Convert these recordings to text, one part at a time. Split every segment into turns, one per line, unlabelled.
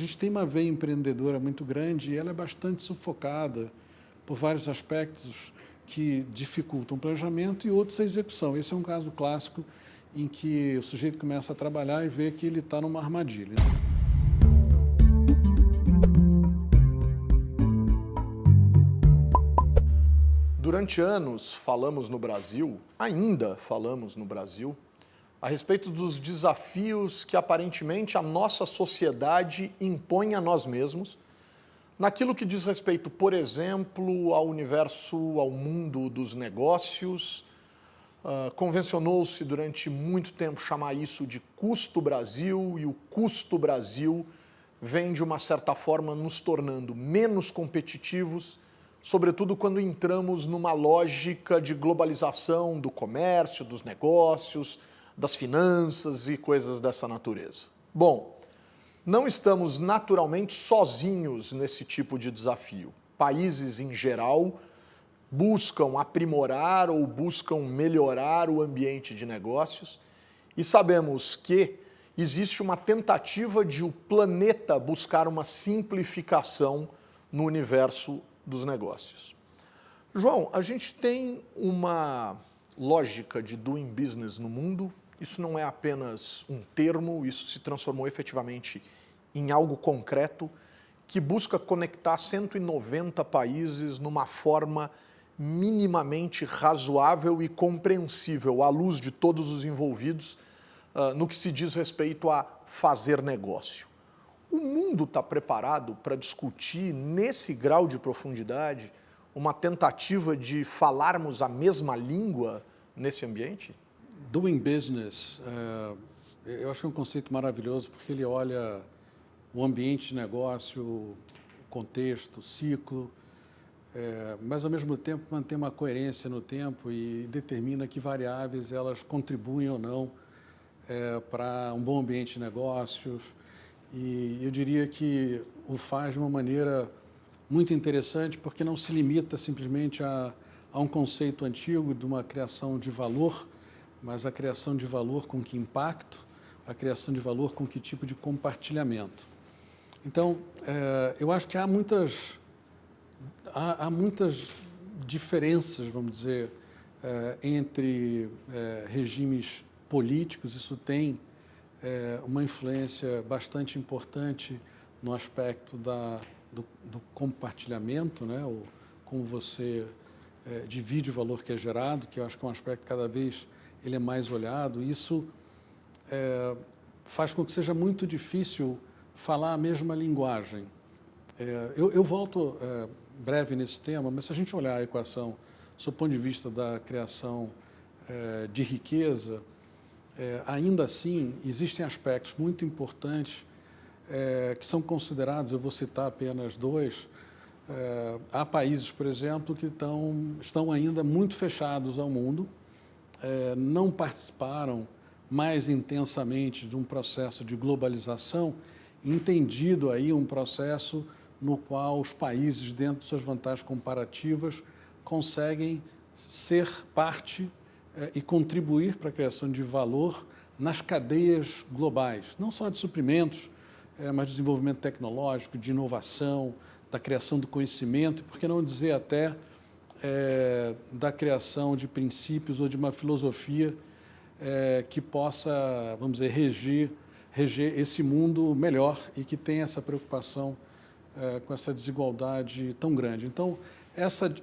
gente tem uma veia empreendedora muito grande e ela é bastante sufocada por vários aspectos que dificultam o planejamento e outros a execução. Esse é um caso clássico em que o sujeito começa a trabalhar e vê que ele está numa armadilha.
Durante anos falamos no Brasil, ainda falamos no Brasil, a respeito dos desafios que aparentemente a nossa sociedade impõe a nós mesmos, naquilo que diz respeito, por exemplo, ao universo, ao mundo dos negócios. Convencionou-se durante muito tempo chamar isso de custo Brasil, e o custo Brasil vem, de uma certa forma, nos tornando menos competitivos, sobretudo quando entramos numa lógica de globalização do comércio, dos negócios, das finanças e coisas dessa natureza. Bom, não estamos naturalmente sozinhos nesse tipo de desafio. Países, em geral, buscam aprimorar ou buscam melhorar o ambiente de negócios e sabemos que existe uma tentativa de o planeta buscar uma simplificação no universo dos negócios. João, a gente tem uma lógica de doing business no mundo. Isso não é apenas um termo, isso se transformou efetivamente em algo concreto que busca conectar 190 países numa forma minimamente razoável e compreensível à luz de todos os envolvidos no que se diz respeito a fazer negócio. O mundo está preparado para discutir, nesse grau de profundidade, uma tentativa de falarmos a mesma língua nesse ambiente?
Doing business, eu acho que é um conceito maravilhoso porque ele olha o ambiente de negócio, o contexto, o ciclo, mas ao mesmo tempo mantém uma coerência no tempo e determina que variáveis elas contribuem ou não para um bom ambiente de negócios. E eu diria que o faz de uma maneira muito interessante porque não se limita simplesmente a um conceito antigo de uma criação de valor, mas a criação de valor com que impacto, a criação de valor com que tipo de compartilhamento. Então, eu acho que há muitas diferenças, vamos dizer, entre regimes políticos. Isso tem uma influência bastante importante no aspecto do compartilhamento, né? Como você divide o valor que é gerado, que eu acho que é um aspecto cada vez ele é mais olhado. Isso faz com que seja muito difícil falar a mesma linguagem. Eu volto breve nesse tema, mas se a gente olhar a equação sob o ponto de vista da criação de riqueza, ainda assim existem aspectos muito importantes que são considerados, eu vou citar apenas dois. Há países, por exemplo, que estão ainda muito fechados ao mundo, não participaram mais intensamente de um processo de globalização, entendido aí um processo no qual os países, dentro de suas vantagens comparativas, conseguem ser parte e contribuir para a criação de valor nas cadeias globais, não só de suprimentos, mas de desenvolvimento tecnológico, de inovação, da criação do conhecimento, e por que não dizer até da criação de princípios ou de uma filosofia que possa, vamos dizer, reger esse mundo melhor e que tenha essa preocupação com essa desigualdade tão grande. Então,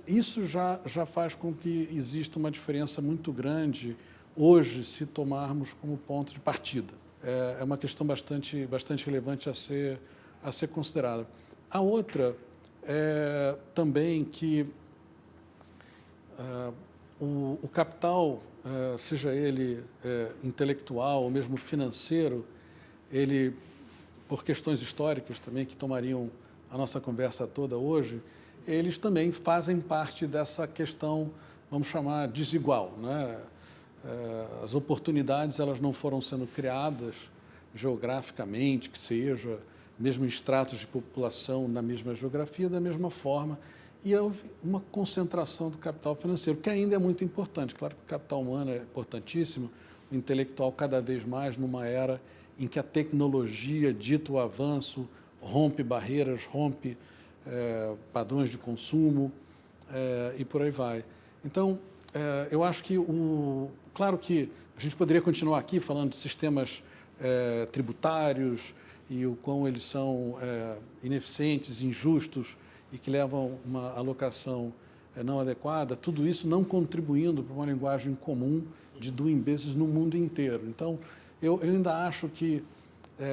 isso já faz com que exista uma diferença muito grande hoje, se tomarmos como ponto de partida. É uma questão bastante relevante a ser considerada. A outra é também que o capital, seja ele intelectual ou mesmo financeiro, ele, por questões históricas também que tomariam a nossa conversa toda hoje, eles também fazem parte dessa questão, vamos chamar, desigual, né? As oportunidades elas não foram sendo criadas geograficamente, que seja, mesmo em estratos de população na mesma geografia, da mesma forma, e houve uma concentração do capital financeiro, que ainda é muito importante. Claro que o capital humano é importantíssimo, o intelectual cada vez mais numa era em que a tecnologia dita o avanço, rompe barreiras, rompe padrões de consumo e por aí vai. Então, eu acho que, claro que a gente poderia continuar aqui falando de sistemas tributários e o quão eles são ineficientes, injustos e que levam uma alocação não adequada, tudo isso não contribuindo para uma linguagem comum de doing business no mundo inteiro. Então, eu ainda acho que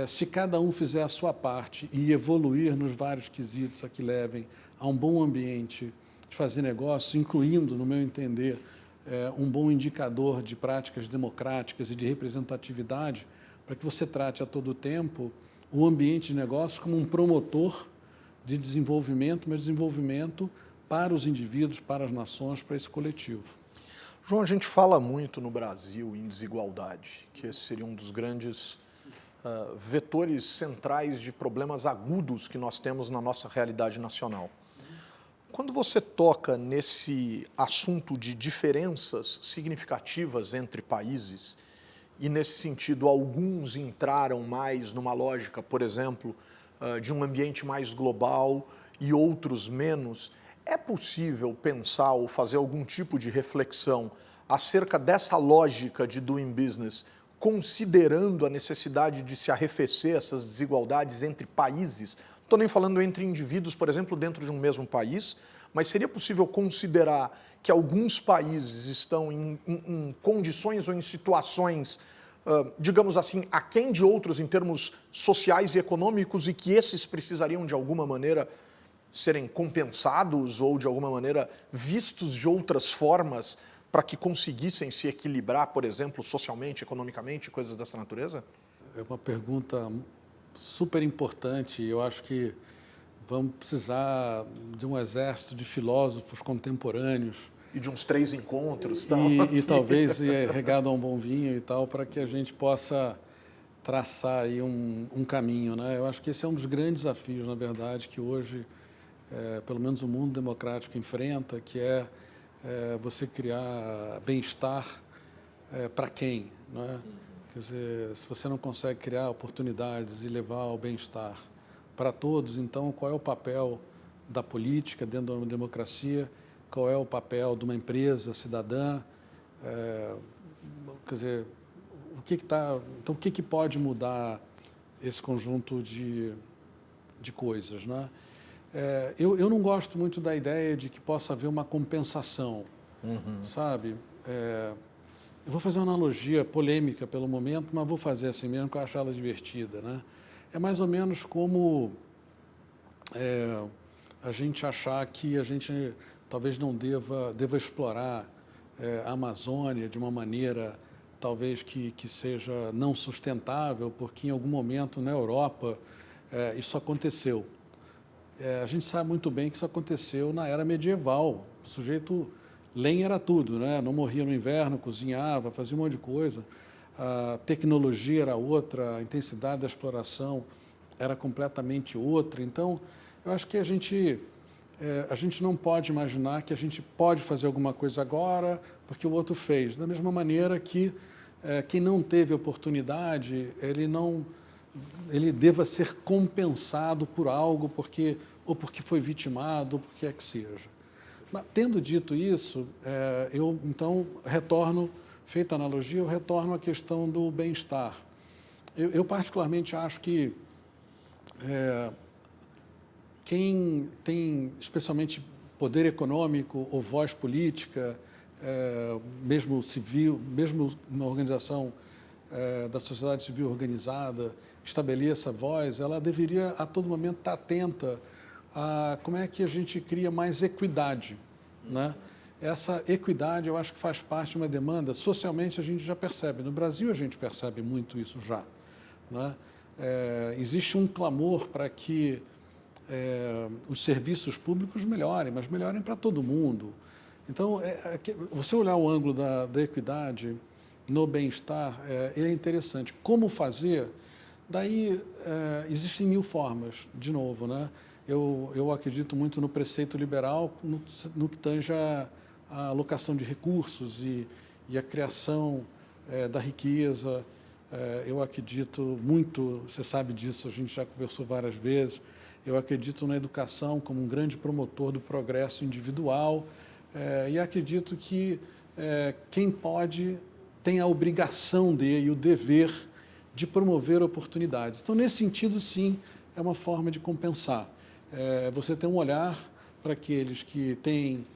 se cada um fizer a sua parte e evoluir nos vários quesitos a que levem a um bom ambiente de fazer negócios, incluindo, no meu entender, um bom indicador de práticas democráticas e de representatividade, para que você trate a todo tempo o ambiente de negócios como um promotor de desenvolvimento, mas desenvolvimento para os indivíduos, para as nações, para esse coletivo.
João, a gente fala muito no Brasil em desigualdade, que esse seria um dos grandes vetores centrais de problemas agudos que nós temos na nossa realidade nacional. Quando você toca nesse assunto de diferenças significativas entre países, e nesse sentido alguns entraram mais numa lógica, por exemplo, de um ambiente mais global e outros menos, é possível pensar ou fazer algum tipo de reflexão acerca dessa lógica de doing business, considerando a necessidade de se arrefecer essas desigualdades entre países? Não estou nem falando entre indivíduos, por exemplo, dentro de um mesmo país, mas seria possível considerar que alguns países estão em condições ou em situações, digamos assim, aquém de outros em termos sociais e econômicos e que esses precisariam, de alguma maneira, serem compensados ou, de alguma maneira, vistos de outras formas para que conseguissem se equilibrar, por exemplo, socialmente, economicamente, coisas dessa natureza?
É uma pergunta super importante. Eu acho que vamos precisar de um exército de filósofos contemporâneos.
E de uns 3 encontros.
E talvez regado a um bom vinho e tal, para que a gente possa traçar aí um caminho, né? Eu acho que esse é um dos grandes desafios, na verdade, que hoje, pelo menos o mundo democrático enfrenta, que é você criar bem-estar para quem, né? Quer dizer, se você não consegue criar oportunidades e levar ao bem-estar para todos, então qual é o papel da política dentro de uma democracia? Qual é o papel de uma empresa cidadã? Quer dizer, então o que pode mudar esse conjunto de coisas, né? Eu não gosto muito da ideia de que possa haver uma compensação, sabe? Eu vou fazer uma analogia polêmica pelo momento, mas vou fazer assim mesmo, que eu acho ela divertida, né? É mais ou menos como a gente achar que a gente talvez não deva explorar a Amazônia de uma maneira talvez que seja não sustentável, porque em algum momento na Europa isso aconteceu. A gente sabe muito bem que isso aconteceu na era medieval. O sujeito, lenha era tudo, né? Não morria no inverno, cozinhava, fazia um monte de coisa. A tecnologia era outra, a intensidade da exploração era completamente outra. Então, eu acho que a gente não pode imaginar que a gente pode fazer alguma coisa agora porque o outro fez. Da mesma maneira que quem não teve oportunidade, ele deva ser compensado por algo, ou porque foi vitimado, ou por que é que seja. Mas, tendo dito isso, eu, então, feita a analogia, eu retorno à questão do bem-estar. Eu particularmente acho que quem tem, especialmente, poder econômico ou voz política, mesmo civil, mesmo uma organização da sociedade civil organizada, estabeleça a voz, ela deveria a todo momento estar atenta a como é que a gente cria mais equidade, né? Essa equidade eu acho que faz parte de uma demanda, socialmente a gente já percebe, no Brasil a gente percebe muito isso já, né? Existe um clamor para que os serviços públicos melhorem, mas melhorem para todo mundo. Então, você olhar o ângulo da equidade no bem-estar, ele é interessante. Como fazer? Daí, existem 1000 formas, de novo, né? Eu acredito muito no preceito liberal no que tange a alocação de recursos e a criação da riqueza Eu acredito muito, você sabe disso, a gente já conversou várias vezes, eu acredito na educação como um grande promotor do progresso individual e acredito que quem pode tem a obrigação e o dever de promover oportunidades. Então, nesse sentido, sim, é uma forma de compensar. Você tem um olhar para aqueles que têm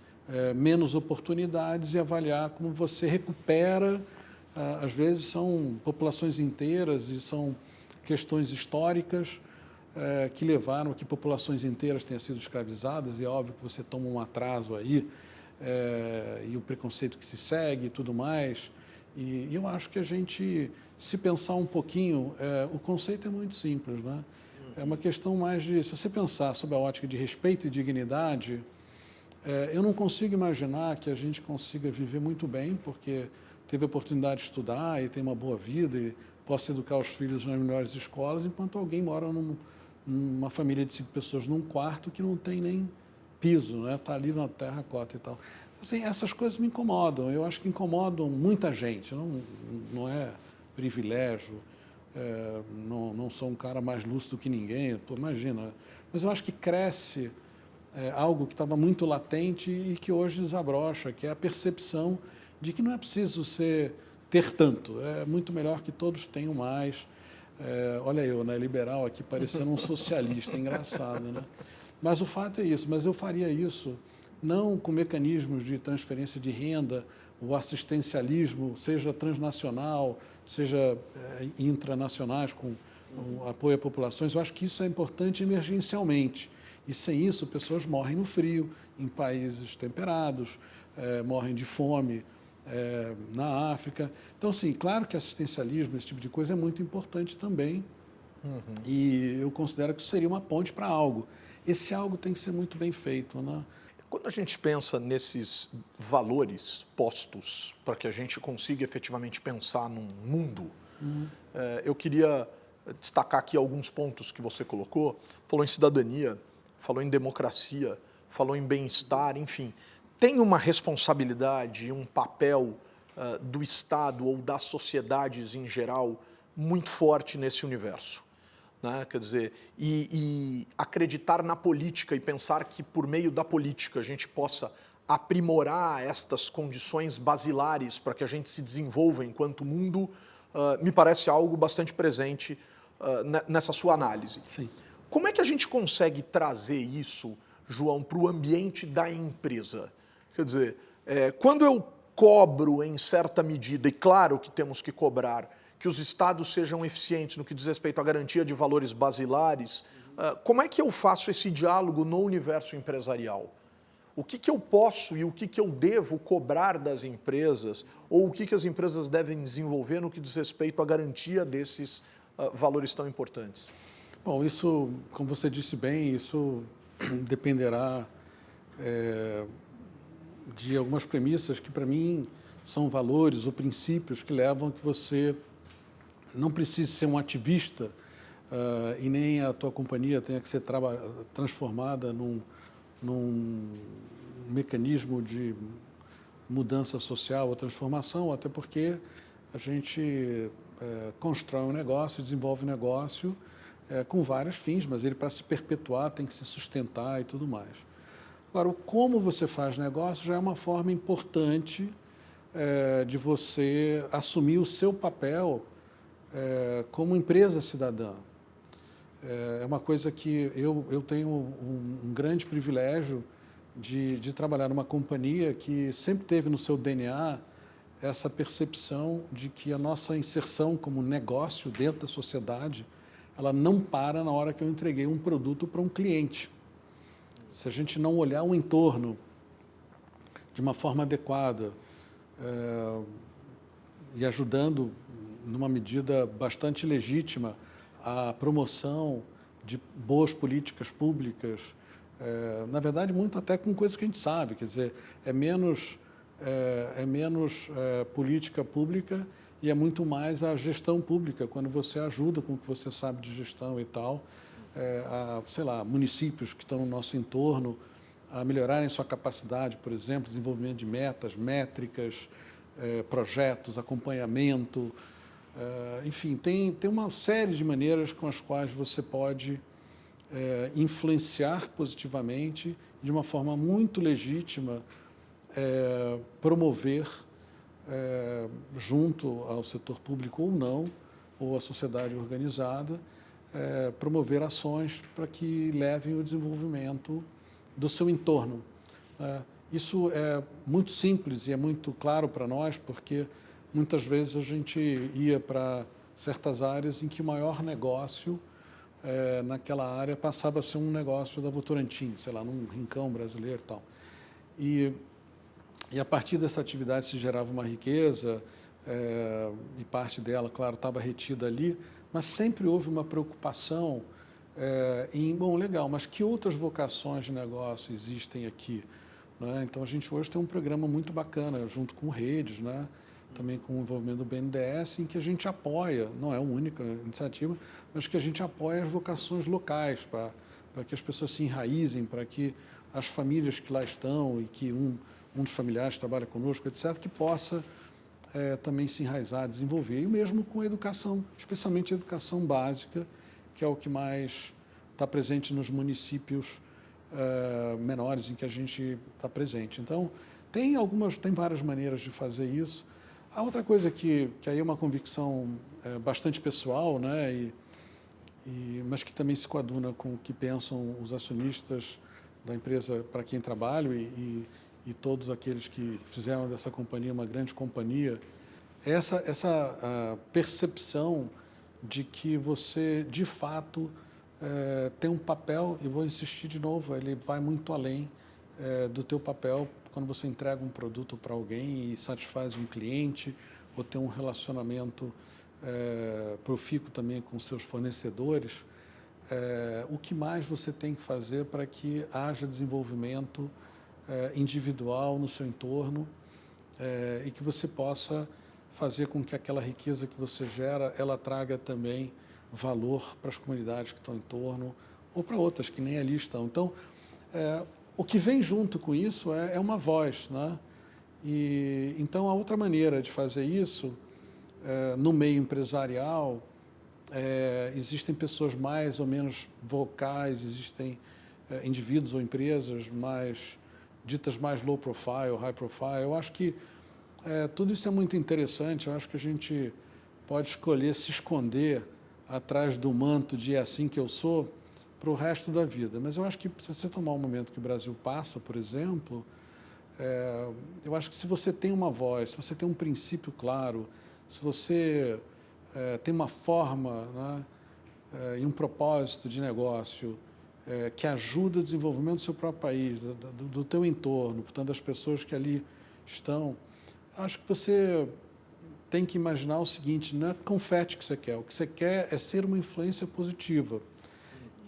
menos oportunidades e avaliar como você recupera. Às vezes são populações inteiras e são questões históricas que levaram a que populações inteiras tenham sido escravizadas, e é óbvio que você toma um atraso aí, e o preconceito que se segue e tudo mais. E eu acho que a gente, se pensar um pouquinho, o conceito é muito simples, né? É uma questão mais de, se você pensar sob a ótica de respeito e dignidade, eu não consigo imaginar que a gente consiga viver muito bem, porque teve a oportunidade de estudar e tem uma boa vida e possa educar os filhos nas melhores escolas, enquanto alguém mora numa família de 5 pessoas num quarto que não tem nem piso, né? Está ali na terracota e tal. Assim, essas coisas me incomodam, eu acho que incomodam muita gente, não é privilégio, não sou um cara mais lúcido que ninguém, pô, imagina, mas eu acho que cresce algo que estava muito latente e que hoje desabrocha, que é a percepção de que não é preciso ter tanto, é muito melhor que todos tenham mais. Olha eu, né, liberal aqui parecendo um socialista, engraçado, né? Mas o fato é isso, mas eu faria isso não com mecanismos de transferência de renda, o assistencialismo, seja transnacional, seja intranacionais, com o apoio a populações. Eu acho que isso é importante emergencialmente. E sem isso, pessoas morrem no frio, em países temperados, morrem de fome na África. Então, sim, claro que assistencialismo, esse tipo de coisa é muito importante também. E eu considero que isso seria uma ponte para algo. Esse algo tem que ser muito bem feito, né?
Quando a gente pensa nesses valores postos para que a gente consiga efetivamente pensar num mundo, eu queria destacar aqui alguns pontos que você colocou. Falou em cidadania, falou em democracia, falou em bem-estar, enfim. Tem uma responsabilidade, um papel do Estado ou das sociedades em geral muito forte nesse universo. Né? Quer dizer, e acreditar na política e pensar que por meio da política a gente possa aprimorar estas condições basilares para que a gente se desenvolva enquanto mundo, me parece algo bastante presente nessa sua análise.
Sim.
Como é que a gente consegue trazer isso, João, para o ambiente da empresa? Quer dizer, quando eu cobro em certa medida, e claro que temos que cobrar, que os estados sejam eficientes no que diz respeito à garantia de valores basilares, como é que eu faço esse diálogo no universo empresarial? O que eu posso e o que eu devo cobrar das empresas, ou o que as empresas devem desenvolver no que diz respeito à garantia desses valores tão importantes?
Bom, isso, como você disse bem, isso dependerá de algumas premissas que, para mim, são valores ou princípios que levam a que você não precise ser um ativista e nem a tua companhia tenha que ser transformada num mecanismo de mudança social ou transformação, até porque a gente constrói um negócio, desenvolve um negócio com vários fins, mas ele, para se perpetuar, tem que se sustentar e tudo mais. Agora, o como você faz negócio já é uma forma importante de você assumir o seu papel como empresa cidadã. É uma coisa que eu tenho um grande privilégio de trabalhar numa companhia que sempre teve no seu DNA essa percepção de que a nossa inserção como negócio dentro da sociedade, ela não para na hora que eu entreguei um produto para um cliente. Se a gente não olhar o entorno de uma forma adequada e ajudando numa medida bastante legítima, a promoção de boas políticas públicas, na verdade, muito até com coisas que a gente sabe, quer dizer, é menos política pública e é muito mais a gestão pública, quando você ajuda com o que você sabe de gestão e tal, sei lá, municípios que estão no nosso entorno a melhorarem sua capacidade, por exemplo, desenvolvimento de metas, métricas, projetos, acompanhamento. Enfim, tem uma série de maneiras com as quais você pode influenciar positivamente, de uma forma muito legítima, promover, junto ao setor público ou não, ou à sociedade organizada, promover ações para que levem o desenvolvimento do seu entorno. Isso é muito simples e é muito claro para nós, porque muitas vezes a gente ia para certas áreas em que o maior negócio naquela área passava a ser um negócio da Votorantim, sei lá, num rincão brasileiro e tal. E a partir dessa atividade se gerava uma riqueza, e parte dela, claro, estava retida ali, mas sempre houve uma preocupação em, bom, legal, mas que outras vocações de negócio existem aqui? Né? Então, a gente hoje tem um programa muito bacana, junto com redes, né? Também com o envolvimento do BNDES, em que a gente apoia, não é a única iniciativa, mas que a gente apoia as vocações locais, para que as pessoas se enraizem, para que as famílias que lá estão e que um dos familiares trabalha conosco, etc., que possa também se enraizar, desenvolver. E mesmo com a educação, especialmente a educação básica, que é o que mais está presente nos municípios menores em que a gente está presente. Então, tem várias maneiras de fazer isso. A outra coisa que aí é uma convicção bastante pessoal, né, mas que também se coaduna com o que pensam os acionistas da empresa para quem trabalho e todos aqueles que fizeram dessa companhia uma grande companhia, essa percepção de que você, de fato, tem um papel, e vou insistir de novo, ele vai muito além do teu papel quando você entrega um produto para alguém e satisfaz um cliente, ou tem um relacionamento profícuo também com seus fornecedores. O que mais você tem que fazer para que haja desenvolvimento individual no seu entorno e que você possa fazer com que aquela riqueza que você gera, ela traga também valor para as comunidades que estão em torno ou para outras que nem ali estão. Então, o que vem junto com isso é uma voz, né? E então a outra maneira de fazer isso no meio empresarial, existem pessoas mais ou menos vocais, existem indivíduos ou empresas ditas mais low profile, high profile. Eu acho que tudo isso é muito interessante. Eu acho que a gente pode escolher se esconder atrás do manto de é assim que eu sou para o resto da vida. Mas eu acho que se você tomar o momento que o Brasil passa, por exemplo, eu acho que se você tem uma voz, se você tem um princípio claro, se você tem uma forma, né, e um propósito de negócio que ajuda o desenvolvimento do seu próprio país, do teu entorno, portanto, das pessoas que ali estão, acho que você tem que imaginar o seguinte: não é confete que você quer, o que você quer é ser uma influência positiva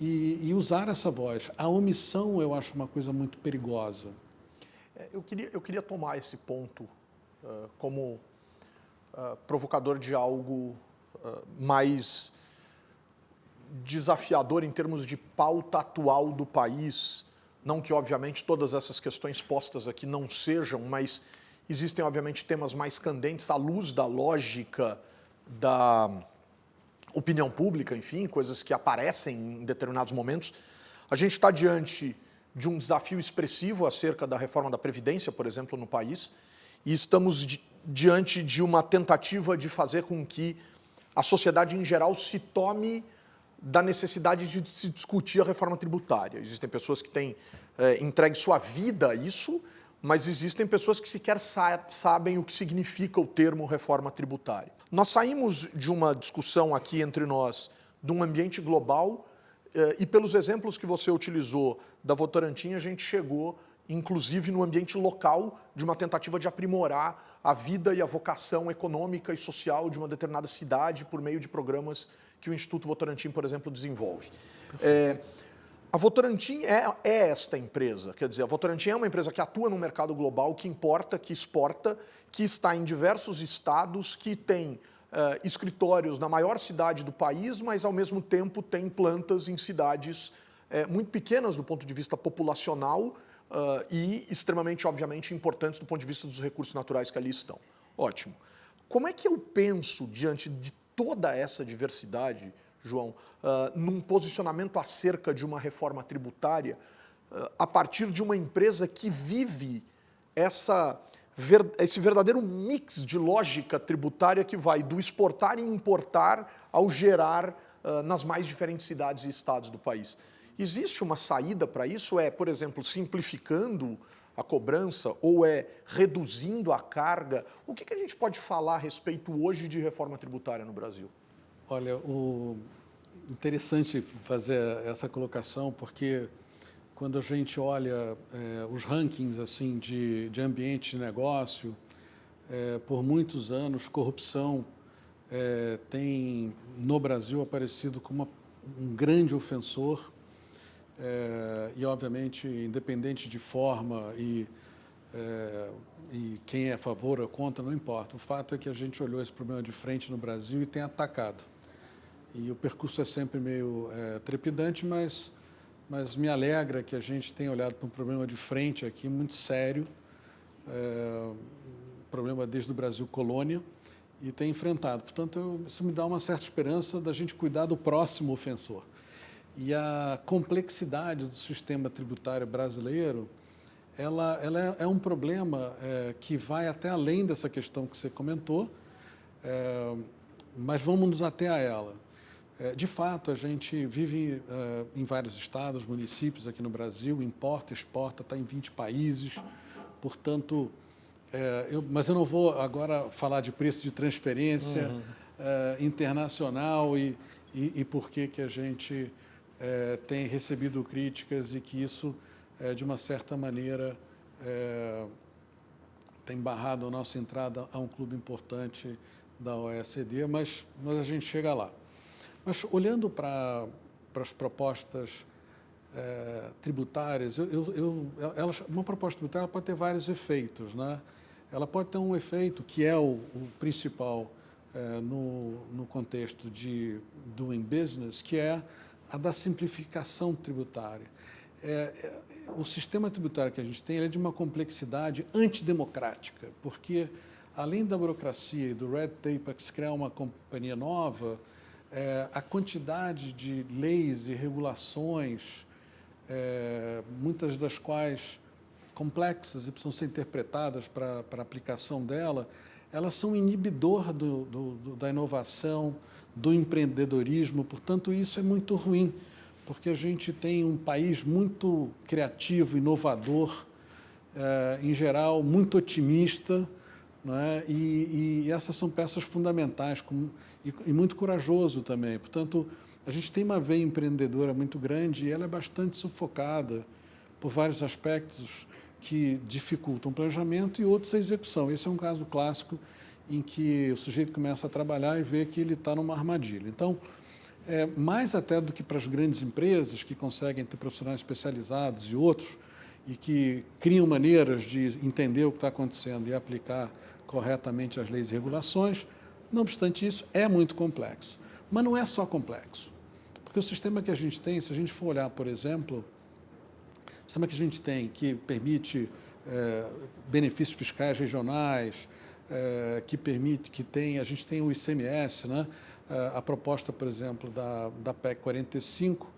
e usar essa voz. A omissão eu acho uma coisa muito perigosa.
Eu queria tomar esse ponto como provocador de algo mais desafiador em termos de pauta atual do país. Não que, obviamente, todas essas questões postas aqui não sejam, mas existem, obviamente, temas mais candentes à luz da lógica da opinião pública, enfim, coisas que aparecem em determinados momentos. A gente está diante de um desafio expressivo acerca da reforma da Previdência, por exemplo, no país, e estamos diante de uma tentativa de fazer com que a sociedade em geral se tome da necessidade de se discutir a reforma tributária. Existem pessoas que têm entregue sua vida a isso, mas existem pessoas que sequer sabem o que significa o termo reforma tributária. Nós saímos de uma discussão aqui entre nós de um ambiente global e pelos exemplos que você utilizou da Votorantim, a gente chegou, inclusive, no ambiente local de uma tentativa de aprimorar a vida e a vocação econômica e social de uma determinada cidade por meio de programas que o Instituto Votorantim, por exemplo, desenvolve. A Votorantim é esta empresa, quer dizer, a Votorantim é uma empresa que atua no mercado global, que importa, que exporta, que está em diversos estados, que tem escritórios na maior cidade do país, mas ao mesmo tempo tem plantas em cidades muito pequenas do ponto de vista populacional e extremamente, obviamente, importantes do ponto de vista dos recursos naturais que ali estão. Ótimo. Como é que eu penso, diante de toda essa diversidade, João, num posicionamento acerca de uma reforma tributária, a partir de uma empresa que vive esse verdadeiro mix de lógica tributária que vai do exportar e importar ao gerar nas mais diferentes cidades e estados do país? Existe uma saída para isso? É, por exemplo, simplificando a cobrança ou é reduzindo a carga? O que a gente pode falar a respeito hoje de reforma tributária no Brasil?
Olha, interessante fazer essa colocação, porque quando a gente olha os rankings assim de ambiente de negócio, por muitos anos, corrupção tem, no Brasil, aparecido como um grande ofensor e, obviamente, independente de forma e quem é a favor ou contra, não importa. O fato é que a gente olhou esse problema de frente no Brasil e tem atacado. E o percurso é sempre meio trepidante, mas me alegra que a gente tenha olhado para um problema de frente aqui, muito sério, problema desde o Brasil colônia, e tem enfrentado. Portanto, isso me dá uma certa esperança da gente cuidar do próximo ofensor. E a complexidade do sistema tributário brasileiro, ela é um problema que vai até além dessa questão que você comentou, mas vamos nos ater a ela. De fato, a gente vive em vários estados, municípios aqui no Brasil, importa, exporta, está em 20 países, portanto, mas eu não vou agora falar de preço de transferência internacional e por que a gente tem recebido críticas e que isso, de uma certa maneira, tem barrado a nossa entrada a um clube importante da OECD, mas a gente chega lá. Mas, olhando para as propostas tributárias, uma proposta tributária pode ter vários efeitos, né? Ela pode ter um efeito que é o principal no contexto de doing business, que é a da simplificação tributária. O sistema tributário que a gente tem é de uma complexidade antidemocrática, porque, além da burocracia e do red tape para se criar uma companhia nova, a quantidade de leis e regulações, muitas das quais complexas e precisam ser interpretadas para a aplicação dela, elas são inibidor da inovação, do empreendedorismo. Portanto, isso é muito ruim, porque a gente tem um país muito criativo, inovador, em geral, muito otimista, não é? E essas são peças fundamentais e muito corajoso também. Portanto, a gente tem uma veia empreendedora muito grande e ela é bastante sufocada por vários aspectos que dificultam o planejamento e outros a execução. Esse é um caso clássico em que o sujeito começa a trabalhar e vê que ele está numa armadilha. Então, mais até do que para as grandes empresas que conseguem ter profissionais especializados e outros e que criam maneiras de entender o que está acontecendo e aplicar corretamente as leis e regulações, não obstante isso, é muito complexo. Mas não é só complexo, porque o sistema que a gente tem, se a gente for olhar, por exemplo, o sistema que a gente tem que permite benefícios fiscais regionais, a gente tem o ICMS, né? A proposta, por exemplo, da PEC 45,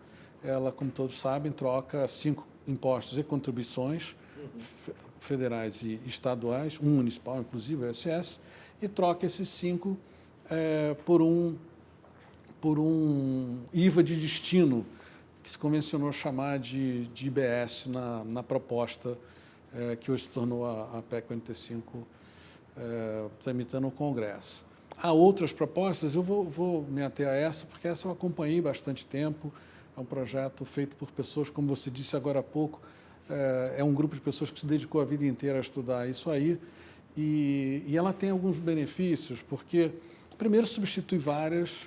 ela, como todos sabem, troca 5 impostos e contribuições federais e estaduais, um municipal, inclusive o ISS, e troca esses 5 por um IVA de destino, que se convencionou chamar de IBS na proposta que hoje se tornou a PEC 45, tramitando no Congresso. Há outras propostas, eu vou me ater a essa, porque essa eu acompanhei bastante tempo. É um projeto feito por pessoas, como você disse agora há pouco, é um grupo de pessoas que se dedicou a vida inteira a estudar isso aí, e ela tem alguns benefícios, porque, primeiro, substitui vários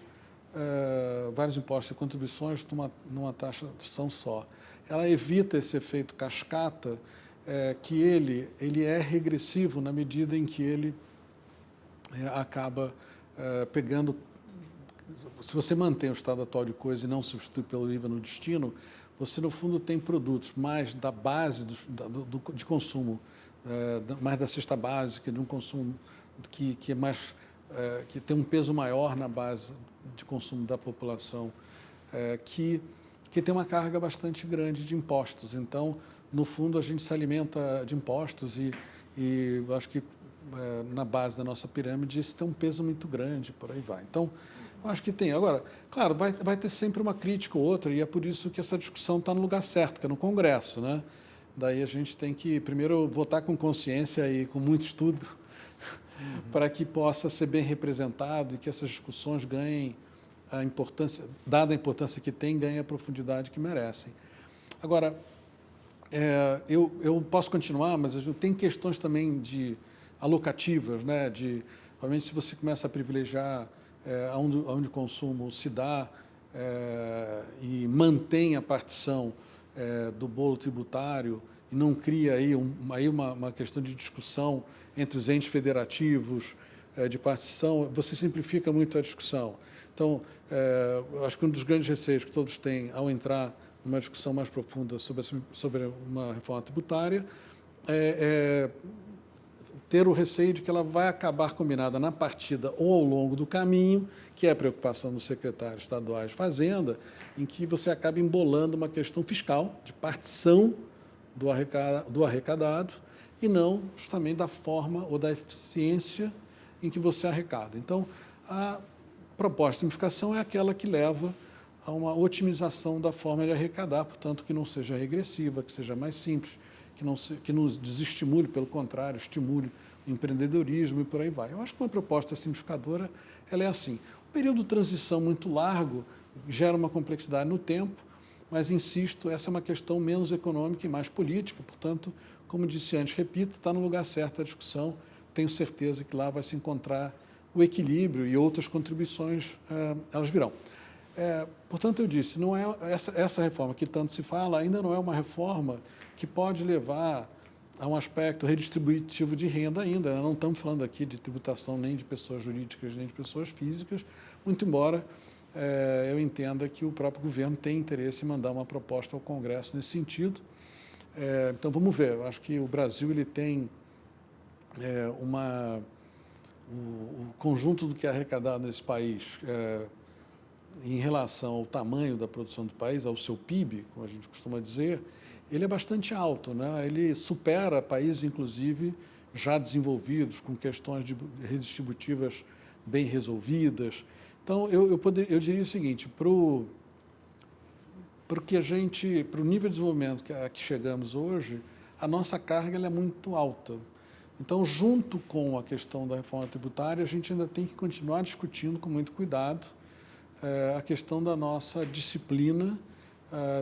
impostos e contribuições numa taxação só. Ela evita esse efeito cascata, que ele é regressivo na medida em que ele acaba pegando. Se você mantém o estado atual de coisa e não substitui pelo IVA no destino, você, no fundo, tem produtos mais da base de consumo, mais da cesta básica, de um consumo que é mais que tem um peso maior na base de consumo da população, que tem uma carga bastante grande de impostos. Então, no fundo, a gente se alimenta de impostos e eu acho que na base da nossa pirâmide isso tem um peso muito grande, por aí vai. Então, eu acho que tem. Agora, claro, vai ter sempre uma crítica ou outra e é por isso que essa discussão está no lugar certo, que é no Congresso, né? Daí a gente tem que, primeiro, votar com consciência e com muito estudo para que possa ser bem representado e que essas discussões ganhem a importância, dada a importância que tem, ganhem a profundidade que merecem. Agora, eu posso continuar, mas tem questões também alocativas, né? Obviamente, se você começa a privilegiar onde o consumo se dá e mantém a partição do bolo tributário e não cria aí uma questão de discussão entre os entes federativos de partição, você simplifica muito a discussão. Então, acho que um dos grandes receios que todos têm ao entrar numa discussão mais profunda sobre uma reforma tributária é ter o receio de que ela vai acabar combinada na partida ou ao longo do caminho, que é a preocupação dos secretários estaduais de Fazenda, em que você acaba embolando uma questão fiscal, de partição do arrecadado, e não justamente da forma ou da eficiência em que você arrecada. Então, a proposta de simplificação é aquela que leva a uma otimização da forma de arrecadar, portanto, que não seja regressiva, que seja mais simples, que não desestimule, pelo contrário, estimule o empreendedorismo e por aí vai. Eu acho que uma proposta simplificadora ela é assim. O período de transição muito largo gera uma complexidade no tempo, mas, insisto, essa é uma questão menos econômica e mais política, portanto, como disse antes, repito, está no lugar certo a discussão, tenho certeza que lá vai se encontrar o equilíbrio e outras contribuições, elas virão. Portanto, eu disse, não é essa reforma que tanto se fala, ainda não é uma reforma que pode levar a um aspecto redistributivo de renda ainda. Não estamos falando aqui de tributação nem de pessoas jurídicas, nem de pessoas físicas, muito embora eu entenda que o próprio governo tem interesse em mandar uma proposta ao Congresso nesse sentido. Então, vamos ver. Eu acho que o Brasil ele tem o conjunto do que é arrecadado nesse país em relação ao tamanho da produção do país, ao seu PIB, como a gente costuma dizer, ele é bastante alto, né? Ele supera países, inclusive, já desenvolvidos, com questões redistributivas bem resolvidas. Então, eu diria o seguinte, para o nível de desenvolvimento a que chegamos hoje, a nossa carga ela é muito alta. Então, junto com a questão da reforma tributária, a gente ainda tem que continuar discutindo com muito cuidado a questão da nossa disciplina,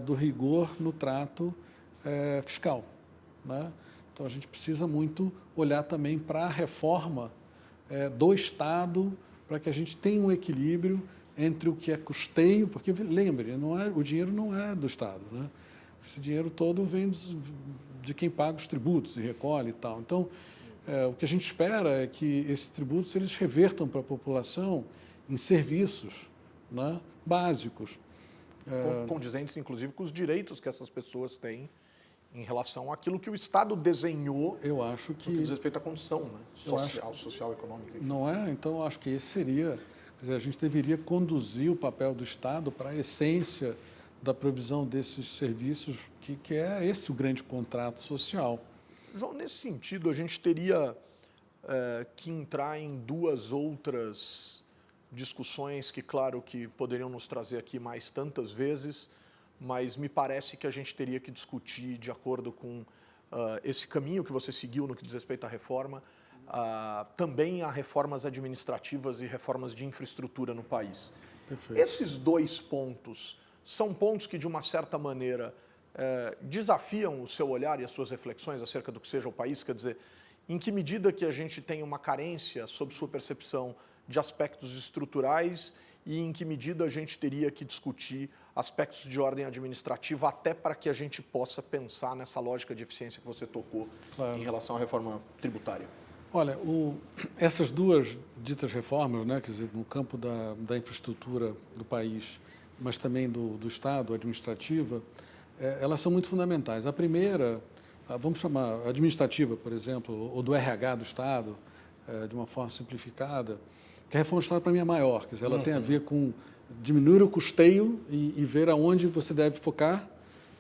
do rigor no trato fiscal, né? Então, a gente precisa muito olhar também para a reforma do Estado, para que a gente tenha um equilíbrio entre o que é custeio, porque, lembre, o dinheiro não é do Estado, né? Esse dinheiro todo vem de quem paga os tributos e recolhe e tal. Então, o que a gente espera é que esses tributos eles revertam para a população em serviços, né, básicos.
Condizentes, inclusive, com os direitos que essas pessoas têm em relação àquilo que o Estado desenhou.
Eu acho que...
No que diz respeito à condição, né, social, econômica.
Não é? Então, eu acho que esse seria... Quer dizer, a gente deveria conduzir o papel do Estado para a essência da provisão desses serviços, que é esse o grande contrato social.
João, nesse sentido, a gente teria que entrar em duas outras discussões que, claro, que poderiam nos trazer aqui mais tantas vezes, mas me parece que a gente teria que discutir de acordo com esse caminho que você seguiu no que diz respeito à reforma, também a reformas administrativas e reformas de infraestrutura no país.
Perfeito.
Esses dois pontos são pontos que, de uma certa maneira, desafiam o seu olhar e as suas reflexões acerca do que seja o país? Quer dizer, em que medida que a gente tem uma carência, sob sua percepção, de aspectos estruturais e em que medida a gente teria que discutir aspectos de ordem administrativa até para que a gente possa pensar nessa lógica de eficiência que você tocou, claro, em relação à reforma tributária?
Olha, essas duas ditas reformas, né, quer dizer, no campo da infraestrutura do país, mas também do Estado, administrativa, elas são muito fundamentais. A primeira, vamos chamar administrativa, por exemplo, ou do RH do Estado, de uma forma simplificada, que a reforma do Estado, para mim, é maior. Quer dizer, ela tem a ver com diminuir o custeio e ver aonde você deve focar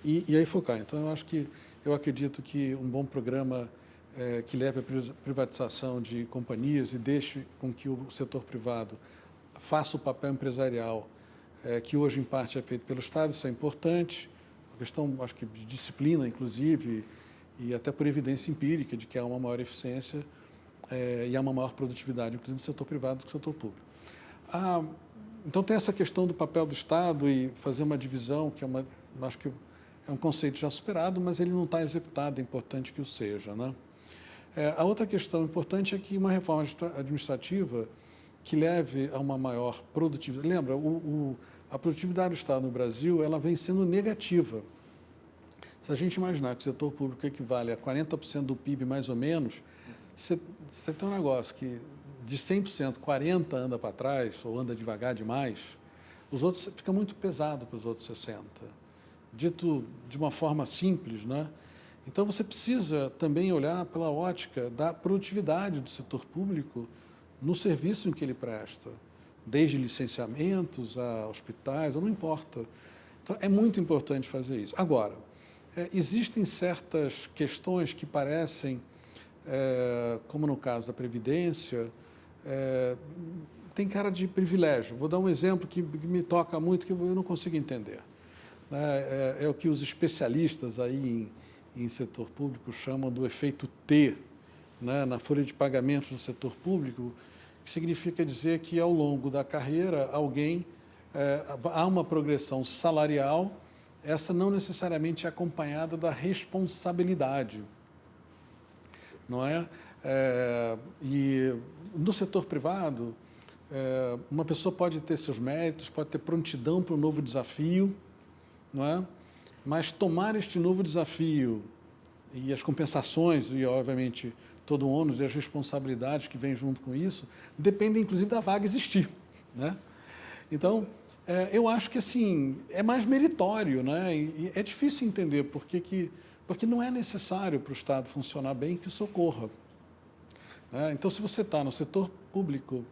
e aí focar. Então, eu acredito que um bom programa que leve à privatização de companhias e deixe com que o setor privado faça o papel empresarial que hoje, em parte, é feito pelo Estado, isso é importante. Uma questão, acho que, de disciplina, inclusive, e até por evidência empírica de que há uma maior eficiência e há uma maior produtividade, inclusive no setor privado, do que no setor público. Então, tem essa questão do papel do Estado e fazer uma divisão, que acho que é um conceito já superado, mas ele não está executado, é importante que o seja, né? A outra questão importante é que uma reforma administrativa que leve a uma maior produtividade. Lembra, a produtividade do Estado no Brasil ela vem sendo negativa. Se a gente imaginar que o setor público equivale a 40% do PIB, mais ou menos, você tem um negócio que de 100%, 40% anda para trás ou anda devagar demais, os outros fica muito pesado para os outros 60%. Dito de uma forma simples, né? Então, você precisa também olhar pela ótica da produtividade do setor público no serviço em que ele presta, desde licenciamentos a hospitais, não importa. Então, é muito importante fazer isso. Agora, existem certas questões que parecem, como no caso da Previdência, tem cara de privilégio. Vou dar um exemplo que me toca muito, que eu não consigo entender. É o que os especialistas aí em setor público chamam do efeito T, né, na folha de pagamentos do setor público, que significa dizer que, ao longo da carreira, há uma progressão salarial, essa não necessariamente é acompanhada da responsabilidade, não é? E no setor privado, uma pessoa pode ter seus méritos, pode ter prontidão para um novo desafio, não é? Mas tomar este novo desafio e as compensações e, obviamente, todo o ônus e as responsabilidades que vêm junto com isso, dependem, inclusive, da vaga existir, né? Então, eu acho que, assim, é mais meritório, né? E é difícil entender porque não é necessário para o Estado funcionar bem que isso ocorra. Então, se você está no setor público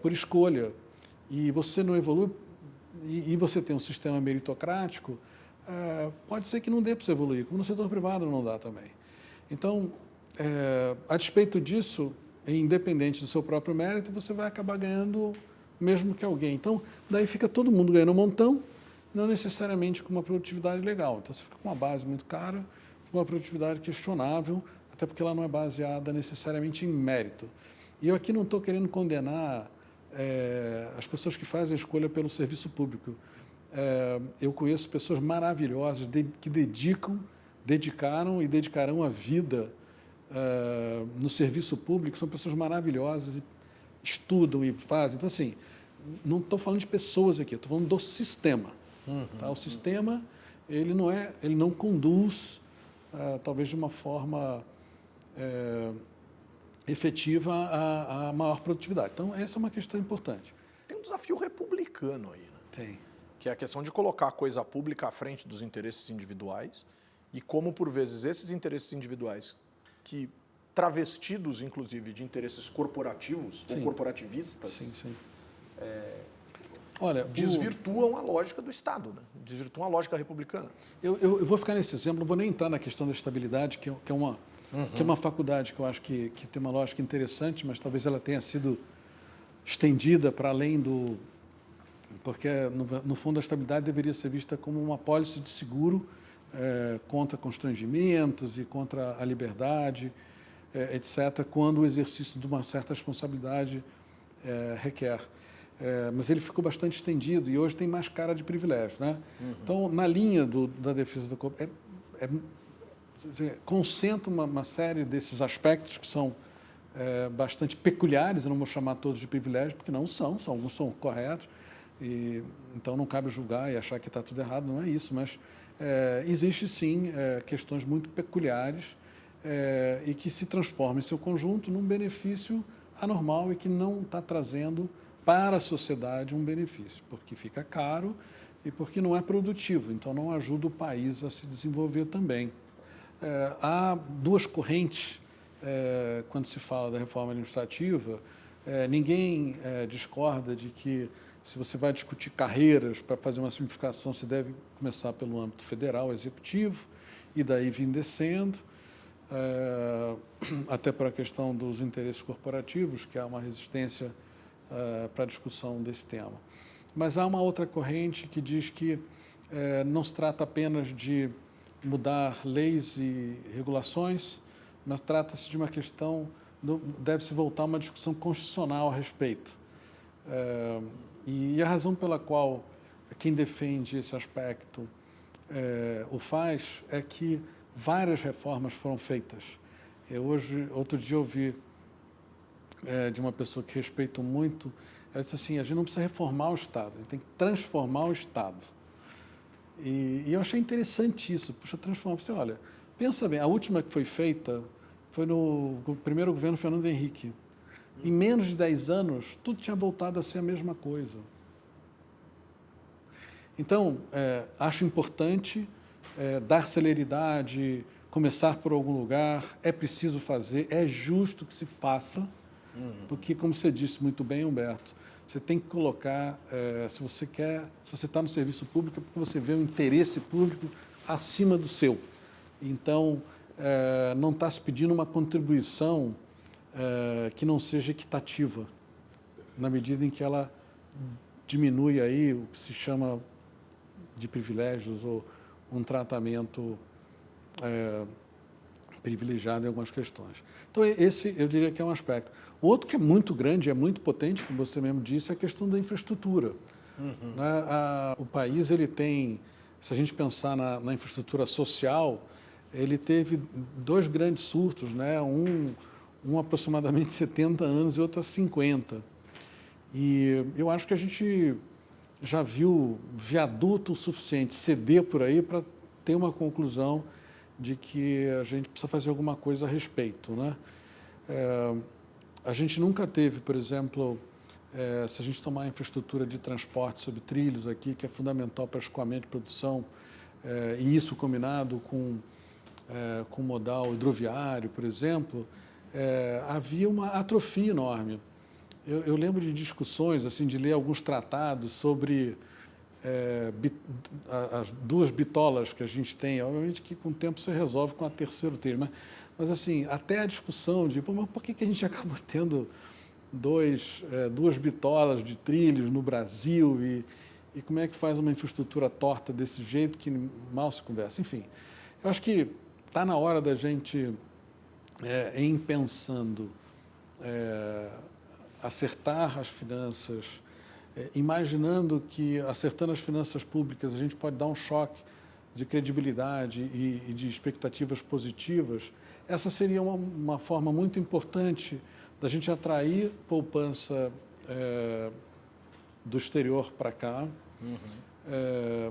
por escolha e você não evolui, e você tem um sistema meritocrático, pode ser que não dê para você evoluir, como no setor privado não dá também. Então, a despeito disso, independente do seu próprio mérito, você vai acabar ganhando mesmo que alguém. Então, daí fica todo mundo ganhando um montão, não necessariamente com uma produtividade legal. Então, você fica com uma base muito cara, com uma produtividade questionável, até porque ela não é baseada necessariamente em mérito. E eu aqui não estou querendo condenar as pessoas que fazem a escolha pelo serviço público. Eu conheço pessoas maravilhosas que dedicaram e dedicarão a vida no serviço público, são pessoas maravilhosas, e estudam e fazem. Então, assim, não estou falando de pessoas aqui, estou falando do sistema. Tá? O sistema, ele não conduz, talvez de uma forma efetiva a maior produtividade. Então, essa é uma questão importante.
Tem um desafio republicano aí, né?
Tem.
Que é a questão de colocar a coisa pública à frente dos interesses individuais e como, por vezes, esses interesses individuais, que travestidos, inclusive, de interesses corporativos ou corporativistas,
Olha,
desvirtuam a lógica do Estado, né? Desvirtuam a lógica republicana.
Eu vou ficar nesse exemplo, não vou nem entrar na questão da estabilidade, que é uma faculdade que eu acho que tem uma lógica interessante, mas talvez ela tenha sido estendida para além do... Porque, no fundo, a estabilidade deveria ser vista como uma apólice de seguro contra constrangimentos e contra a liberdade, etc., quando o exercício de uma certa responsabilidade requer. Mas ele ficou bastante estendido e hoje tem mais cara de privilégio, né? Então, na linha da defesa do corpo, concentra uma série desses aspectos que são bastante peculiares, eu não vou chamar todos de privilégio, porque não são, alguns são corretos, e então não cabe julgar e achar que está tudo errado, não é isso, mas existe sim questões muito peculiares e que se transformam em seu conjunto num benefício anormal e que não está trazendo para a sociedade um benefício, porque fica caro e porque não é produtivo, então não ajuda o país a se desenvolver também. Há duas correntes quando se fala da reforma administrativa, Ninguém discorda de que, se você vai discutir carreiras para fazer uma simplificação, você deve começar pelo âmbito federal, executivo, e daí vir descendo, até para a questão dos interesses corporativos, que há uma resistência para a discussão desse tema. Mas há uma outra corrente que diz que não se trata apenas de mudar leis e regulações, mas trata-se de uma questão, deve-se voltar a uma discussão constitucional a respeito. E a razão pela qual quem defende esse aspecto o faz é que várias reformas foram feitas. Outro dia, eu ouvi de uma pessoa que respeito muito, ela disse assim: a gente não precisa reformar o Estado, a gente tem que transformar o Estado. E eu achei interessante isso. Puxa, transformar. Você olha, pensa bem, a última que foi feita foi no primeiro governo Fernando Henrique. Em menos de 10 anos, tudo tinha voltado a ser a mesma coisa. Então, acho importante dar celeridade, começar por algum lugar, é preciso fazer, é justo que se faça, porque, como você disse muito bem, Humberto, você tem que colocar, se você está no serviço público, é porque você vê o interesse público acima do seu. Então, não está se pedindo uma contribuição que não seja equitativa, na medida em que ela diminui aí o que se chama de privilégios ou um tratamento privilegiado em algumas questões. Então, esse eu diria que é um aspecto. O outro que é muito grande, é muito potente, como você mesmo disse, é a questão da infraestrutura. O país, ele tem, se a gente pensar na infraestrutura social, ele teve 2 grandes surtos, né? Um aproximadamente 70 anos e outro há 50. E eu acho que a gente já viu viaduto o suficiente ceder por aí para ter uma conclusão de que a gente precisa fazer alguma coisa a respeito, né? A gente nunca teve, por exemplo, se a gente tomar a infraestrutura de transporte sobre trilhos aqui, que é fundamental para escoamento de produção, e isso combinado com modal hidroviário, por exemplo, havia uma atrofia enorme. Eu lembro de discussões, assim, de ler alguns tratados sobre as 2 bitolas que a gente tem. Obviamente que com o tempo você resolve com a terceiro termo, mas assim, até a discussão de mas por que a gente acaba tendo 2 bitolas de trilhos no Brasil e como é que faz uma infraestrutura torta desse jeito que mal se conversa? Enfim, eu acho que está na hora da gente, em pensando, acertar as finanças, imaginando que, acertando as finanças públicas, a gente pode dar um choque de credibilidade e de expectativas positivas. Essa seria uma forma muito importante da gente atrair poupança do exterior para cá,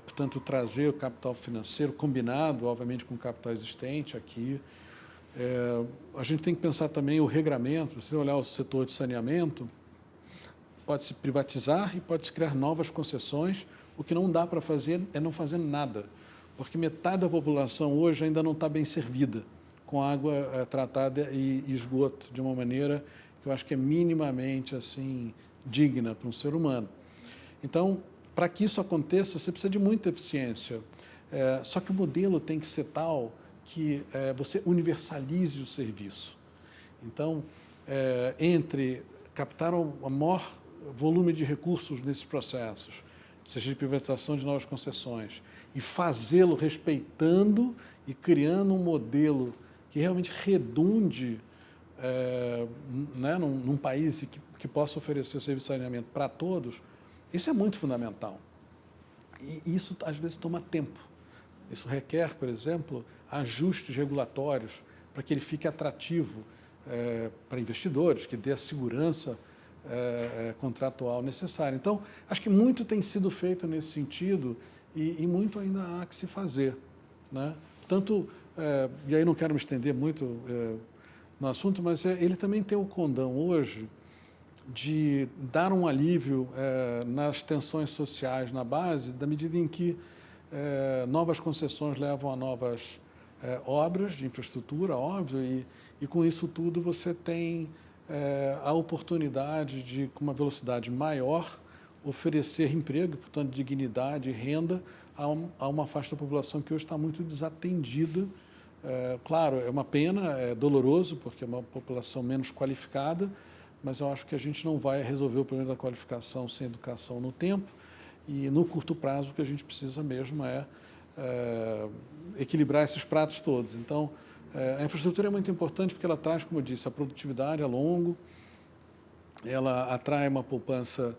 portanto, trazer o capital financeiro combinado, obviamente, com o capital existente aqui. A gente tem que pensar também o regramento. Se você olhar o setor de saneamento, pode-se privatizar e pode-se criar novas concessões. O que não dá para fazer é não fazer nada, porque metade da população hoje ainda não está bem servida com água tratada e esgoto de uma maneira que eu acho que é minimamente assim digna para um ser humano. Então, para que isso aconteça, você precisa de muita eficiência. Só que o modelo tem que ser tal que você universalize o serviço. Então, entre captar o maior volume de recursos nesses processos, seja de privatização de novas concessões, e fazê-lo respeitando e criando um modelo que realmente redunde num país que possa oferecer o serviço de saneamento para todos, isso é muito fundamental. E isso, às vezes, toma tempo. Isso requer, por exemplo, ajustes regulatórios para que ele fique atrativo para investidores, que dê a segurança contratual necessária. Então, acho que muito tem sido feito nesse sentido e muito ainda há que se fazer, né? Tanto, e aí não quero me estender muito no assunto, mas ele também tem o condão hoje de dar um alívio nas tensões sociais na base, da medida em que novas concessões levam a novas obras de infraestrutura, óbvio, e com isso tudo você tem a oportunidade de, com uma velocidade maior, oferecer emprego, e, portanto, dignidade e renda a uma faixa da população que hoje está muito desatendida. Claro, é uma pena, é doloroso, porque é uma população menos qualificada, mas eu acho que a gente não vai resolver o problema da qualificação sem educação no tempo, e no curto prazo o que a gente precisa mesmo é equilibrar esses pratos todos. Então, a infraestrutura é muito importante porque ela traz, como eu disse, a produtividade a longo, ela atrai uma poupança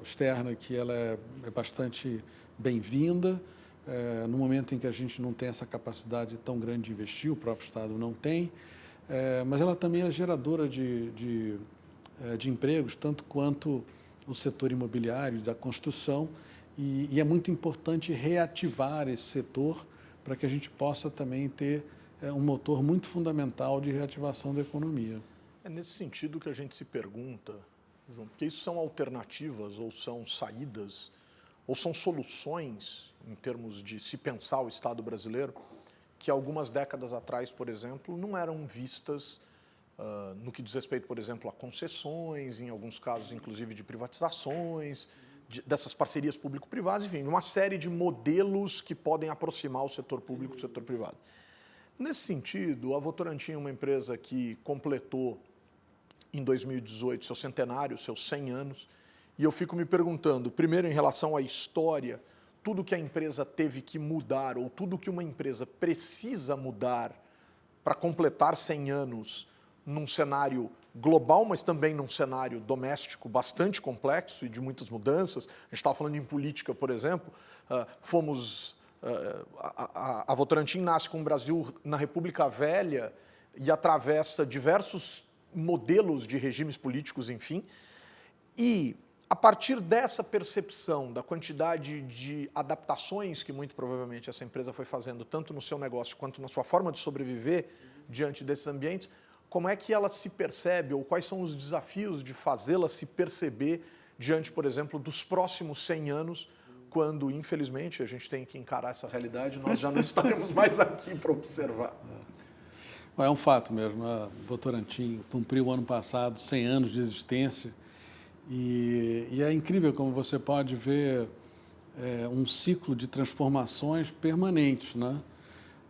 externa que ela é bastante bem-vinda, no momento em que a gente não tem essa capacidade tão grande de investir, o próprio Estado não tem, mas ela também é geradora de empregos, tanto quanto o setor imobiliário, da construção, e é muito importante reativar esse setor para que a gente possa também ter um motor muito fundamental de reativação da economia.
É nesse sentido que a gente se pergunta, João, porque isso são alternativas ou são saídas ou são soluções em termos de se pensar o Estado brasileiro que algumas décadas atrás, por exemplo, não eram vistas no que diz respeito, por exemplo, a concessões, em alguns casos, inclusive, de privatizações, dessas parcerias público-privadas, enfim, uma série de modelos que podem aproximar o setor público do setor privado. Nesse sentido, a Votorantim é uma empresa que completou em 2018 seu centenário, seus 100 anos, e eu fico me perguntando, primeiro em relação à história, tudo que a empresa teve que mudar ou tudo que uma empresa precisa mudar para completar 100 anos num cenário global, mas também num cenário doméstico bastante complexo e de muitas mudanças. A gente estava falando em política, por exemplo, a Votorantim nasce com o Brasil na República Velha e atravessa diversos modelos de regimes políticos, enfim, e a partir dessa percepção da quantidade de adaptações que muito provavelmente essa empresa foi fazendo, tanto no seu negócio quanto na sua forma de sobreviver diante desses ambientes, como é que ela se percebe ou quais são os desafios de fazê-la se perceber diante, por exemplo, dos próximos 100 anos, quando, infelizmente, a gente tem que encarar essa realidade, nós já não estaremos mais aqui para observar.
É um fato mesmo, a Votorantim cumpriu o ano passado 100 anos de existência e é incrível como você pode ver um ciclo de transformações permanentes, né?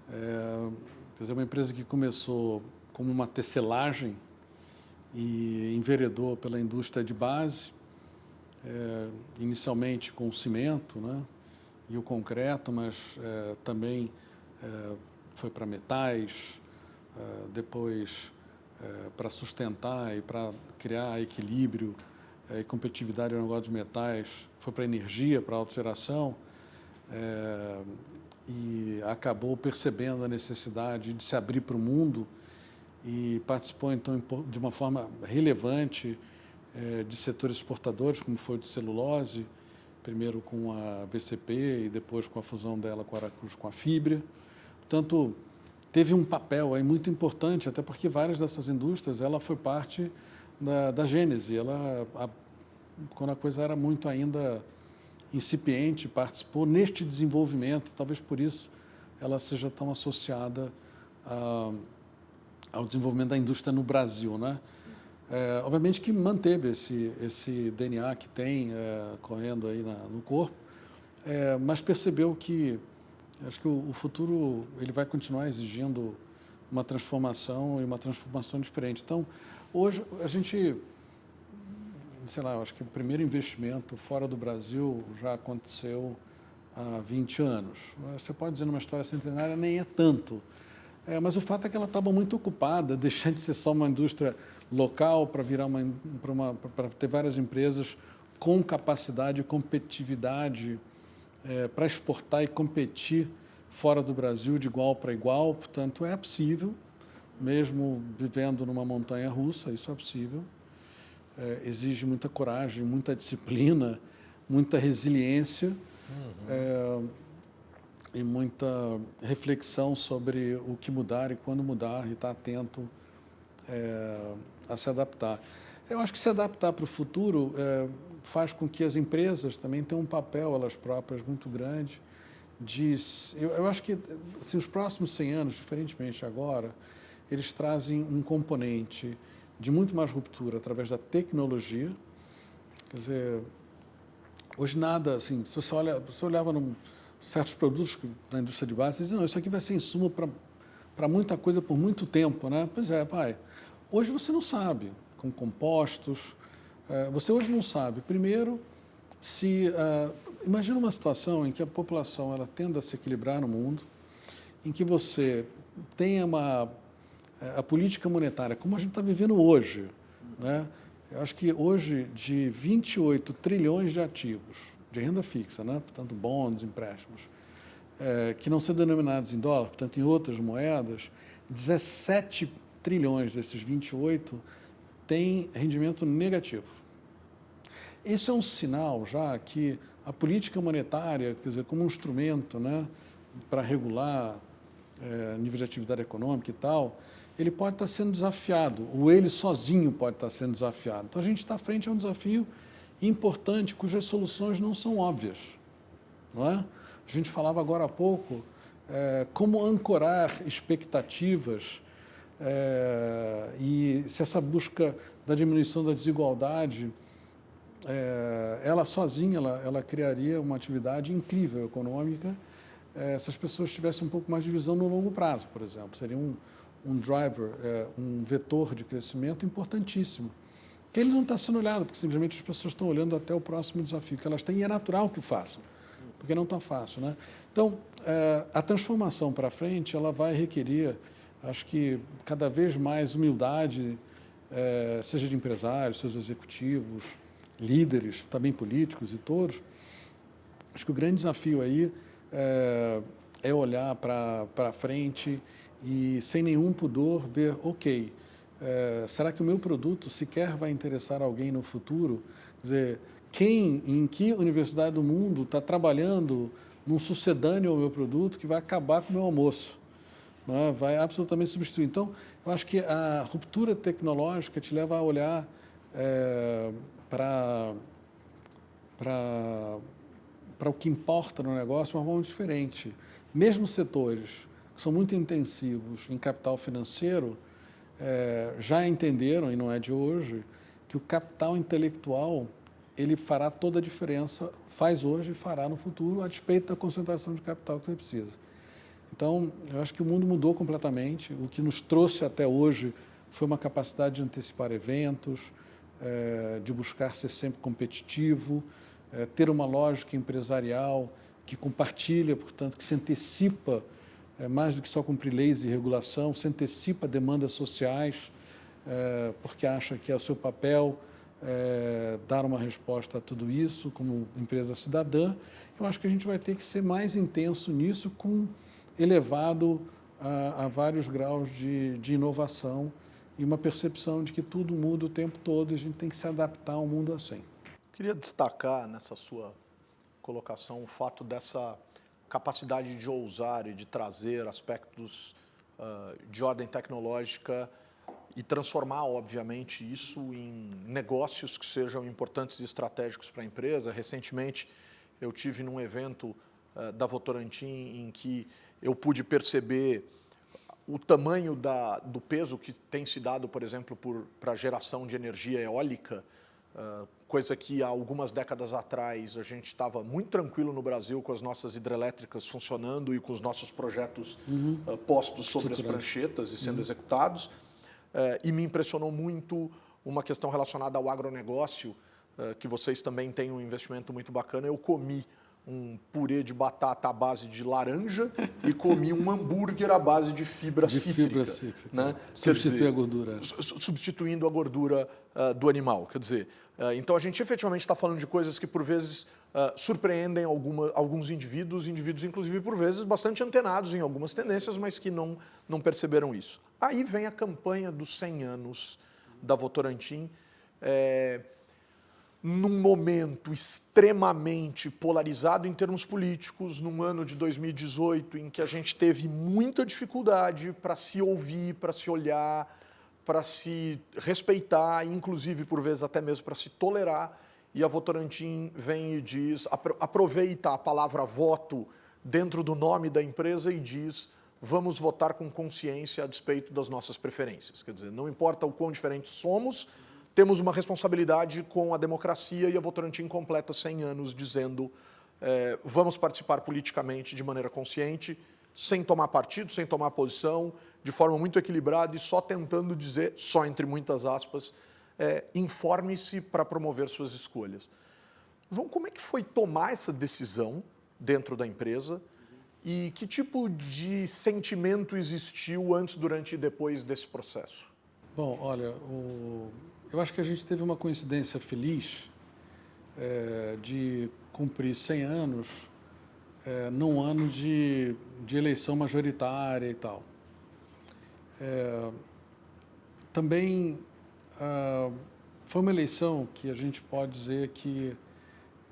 Quer dizer, uma empresa que começou como uma tecelagem e enveredou pela indústria de base, inicialmente com o cimento, né, e o concreto, mas também foi para metais, depois para sustentar e para criar equilíbrio e competitividade no negócio de metais, foi para energia, para autogeração, e acabou percebendo a necessidade de se abrir para o mundo e participou, então, de uma forma relevante de setores exportadores, como foi o de celulose, primeiro com a VCP e depois com a fusão dela com a Aracruz, com a Fibria. Portanto, teve um papel aí muito importante, até porque várias dessas indústrias, ela foi parte da gênese. Quando a coisa era muito ainda incipiente, participou neste desenvolvimento, talvez por isso ela seja tão associada ao desenvolvimento da indústria no Brasil, né? Obviamente que manteve esse DNA que tem correndo aí no corpo, mas percebeu que acho que o futuro ele vai continuar exigindo uma transformação e uma transformação diferente. Então, hoje a gente, sei lá, acho que o primeiro investimento fora do Brasil já aconteceu há 20 anos. Você pode dizer numa história centenária nem é tanto, mas o fato é que ela estava muito ocupada, deixando de ser só uma indústria local para virar para ter várias empresas com capacidade e competitividade para exportar e competir fora do Brasil de igual para igual. Portanto, é possível, mesmo vivendo numa montanha russa, isso é possível. Exige muita coragem, muita disciplina, muita resiliência e muita reflexão sobre o que mudar e quando mudar e estar atento a se adaptar. Eu acho que se adaptar para o futuro faz com que as empresas também tenham um papel, elas próprias, muito grande. Eu acho que assim, os próximos 100 anos, diferentemente agora, eles trazem um componente de muito mais ruptura através da tecnologia. Quer dizer, hoje nada, assim, se você olhava certos produtos da indústria de base, você dizia, não, isso aqui vai ser insumo para muita coisa por muito tempo, né? Pois é, pai. Hoje você não sabe, com compostos, você hoje não sabe. Primeiro, imagina uma situação em que a população ela tende a se equilibrar no mundo, em que você tenha a política monetária, como a gente está vivendo hoje, né? Eu acho que hoje, de 28 trilhões de ativos, de renda fixa, né? Portanto, bons, empréstimos, que não são denominados em dólar, portanto, em outras moedas, 17 trilhões desses 28 têm rendimento negativo. Isso é um sinal já que a política monetária, quer dizer, como um instrumento, né, para regular nível de atividade econômica e tal, ele pode estar sendo desafiado, ou ele sozinho pode estar sendo desafiado. Então, a gente está frente a um desafio importante, cujas soluções não são óbvias. Não é? A gente falava agora há pouco como ancorar expectativas e se essa busca da diminuição da desigualdade, ela sozinha, ela criaria uma atividade incrível econômica se as pessoas tivessem um pouco mais de visão no longo prazo, por exemplo. Seria um driver, um vetor de crescimento importantíssimo. Que ele não está sendo olhado, porque simplesmente as pessoas estão olhando até o próximo desafio que elas têm, e é natural que o façam, porque não está fácil, né? Então, a transformação para frente, ela vai requerer, acho que, cada vez mais humildade, seja de empresários, seja de executivos, líderes, também políticos e todos. Acho que o grande desafio aí é olhar para frente e, sem nenhum pudor, ver, ok, será que o meu produto sequer vai interessar alguém no futuro? Quer dizer, em que universidade do mundo está trabalhando num sucedâneo ao meu produto que vai acabar com o meu almoço? Não é? Vai absolutamente substituir. Então, eu acho que a ruptura tecnológica te leva a olhar para o que importa no negócio de uma forma diferente. Mesmo setores que são muito intensivos em capital financeiro, já entenderam, e não é de hoje, que o capital intelectual ele fará toda a diferença, faz hoje e fará no futuro, a despeito da concentração de capital que você precisa. Então, eu acho que o mundo mudou completamente. O que nos trouxe até hoje foi uma capacidade de antecipar eventos, de buscar ser sempre competitivo, ter uma lógica empresarial que compartilha, portanto, que se antecipa, mais do que só cumprir leis e regulação, se antecipa demandas sociais, porque acha que é o seu papel dar uma resposta a tudo isso como empresa cidadã. Eu acho que a gente vai ter que ser mais intenso nisso, elevado a vários graus de inovação e uma percepção de que tudo muda o tempo todo e a gente tem que se adaptar ao mundo assim.
Queria destacar nessa sua colocação o fato dessa capacidade de ousar e de trazer aspectos de ordem tecnológica e transformar, obviamente, isso em negócios que sejam importantes e estratégicos para a empresa. Recentemente, eu tive num evento da Votorantim em que eu pude perceber o tamanho do peso que tem se dado, por exemplo, para a geração de energia eólica, coisa que há algumas décadas atrás a gente estava muito tranquilo no Brasil com as nossas hidrelétricas funcionando e com os nossos projetos postos sobre as pranchetas e sendo executados. E me impressionou muito uma questão relacionada ao agronegócio, que vocês também têm um investimento muito bacana. Eu comi um purê de batata à base de laranja e comi um hambúrguer à base de fibra cítrica. Né?
Substituir a gordura.
Substituindo a gordura do animal. Quer dizer, então a gente efetivamente está falando de coisas que por vezes surpreendem alguns indivíduos inclusive por vezes bastante antenados em algumas tendências, mas que não perceberam isso. Aí vem a campanha dos 100 anos da Votorantim, num momento extremamente polarizado em termos políticos, num ano de 2018 em que a gente teve muita dificuldade para se ouvir, para se olhar, para se respeitar, inclusive por vezes até mesmo para se tolerar, e a Votorantim vem e diz, aproveita a palavra voto dentro do nome da empresa e diz: vamos votar com consciência a despeito das nossas preferências. Quer dizer, não importa o quão diferentes somos, temos uma responsabilidade com a democracia e a Votorantim completa 100 anos dizendo vamos participar politicamente de maneira consciente, sem tomar partido, sem tomar posição, de forma muito equilibrada e só tentando dizer, só entre muitas aspas, informe-se para promover suas escolhas. João, como é que foi tomar essa decisão dentro da empresa e que tipo de sentimento existiu antes, durante e depois desse processo?
Bom, olha, eu acho que a gente teve uma coincidência feliz de cumprir 100 anos num ano de eleição majoritária e tal. Também foi uma eleição que a gente pode dizer que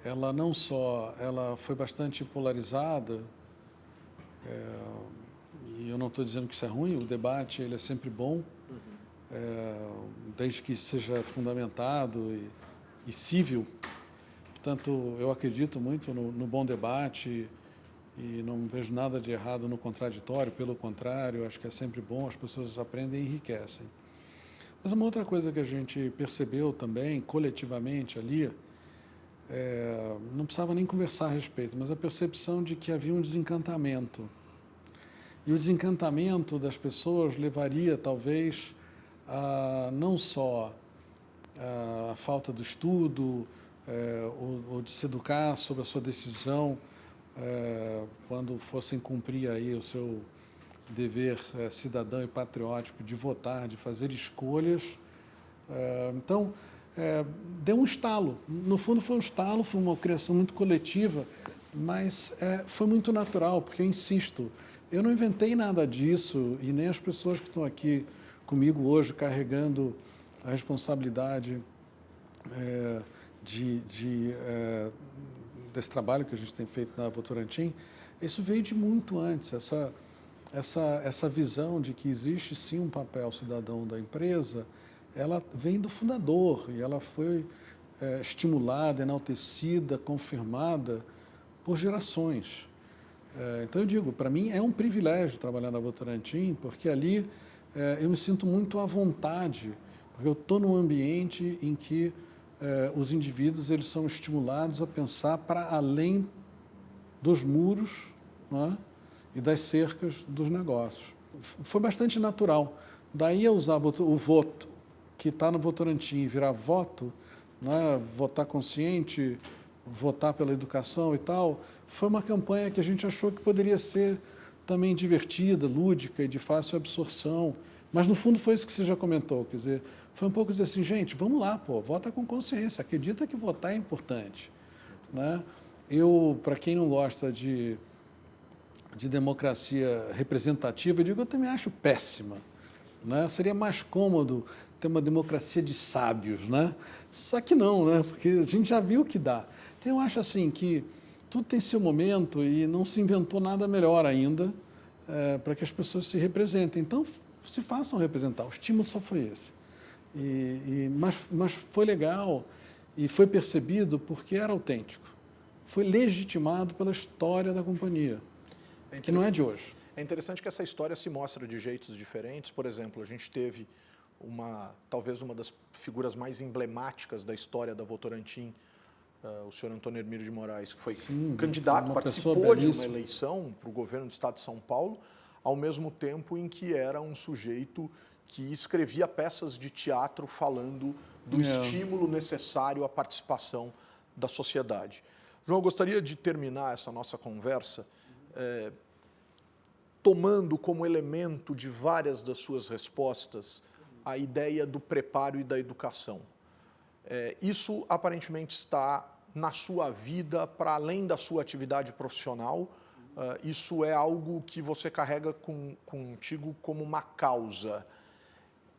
ela não só ela foi bastante polarizada, e eu não estou dizendo que isso é ruim, o debate ele é sempre bom, desde que seja fundamentado e cível. Portanto, eu acredito muito no bom debate e não vejo nada de errado no contraditório, pelo contrário, acho que é sempre bom, as pessoas aprendem e enriquecem. Mas uma outra coisa que a gente percebeu também, coletivamente ali, não precisava nem conversar a respeito, mas a percepção de que havia um desencantamento. E o desencantamento das pessoas levaria, talvez, a não só a falta de estudo, ou de se educar sobre a sua decisão quando fossem cumprir aí o seu dever cidadão e patriótico de votar, de fazer escolhas. Então, deu um estalo. No fundo, foi um estalo, foi uma criação muito coletiva, mas foi muito natural, porque eu insisto, eu não inventei nada disso e nem as pessoas que estão aqui comigo hoje carregando a responsabilidade desse trabalho que a gente tem feito na Votorantim, isso veio de muito antes, essa visão de que existe sim um papel cidadão da empresa, ela vem do fundador e ela foi estimulada, enaltecida, confirmada por gerações. Então eu digo, para mim é um privilégio trabalhar na Votorantim, porque ali eu me sinto muito à vontade, porque eu estou num ambiente em que os indivíduos eles são estimulados a pensar para além dos muros, né, e das cercas dos negócios. Foi bastante natural. Daí eu usar o voto, que está no Votorantim, virar voto, né, votar consciente, votar pela educação e tal, foi uma campanha que a gente achou que poderia ser também divertida, lúdica e de fácil absorção. Mas, no fundo, foi isso que você já comentou, quer dizer, foi um pouco dizer assim, gente, vamos lá, vota com consciência, acredita que votar é importante. Né? Para quem não gosta de democracia representativa, eu também acho péssima. Né? Seria mais cômodo ter uma democracia de sábios, né? Só que não, né? Porque a gente já viu que dá. Então, eu acho assim que tudo tem seu momento e não se inventou nada melhor ainda para que as pessoas se representem. Então, se façam representar. O estímulo só foi esse. Mas foi legal e foi percebido porque era autêntico. Foi legitimado pela história da companhia, que não é de hoje.
É interessante que essa história se mostra de jeitos diferentes. Por exemplo, a gente teve talvez uma das figuras mais emblemáticas da história da Votorantim, o senhor Antônio Hermílio de Moraes, que foi candidato, participou de uma eleição para o governo do estado de São Paulo, ao mesmo tempo em que era um sujeito que escrevia peças de teatro falando do estímulo necessário à participação da sociedade. João, eu gostaria de terminar essa nossa conversa tomando como elemento de várias das suas respostas a ideia do preparo e da educação. Isso aparentemente está na sua vida para além da sua atividade profissional. Isso é algo que você carrega contigo como uma causa.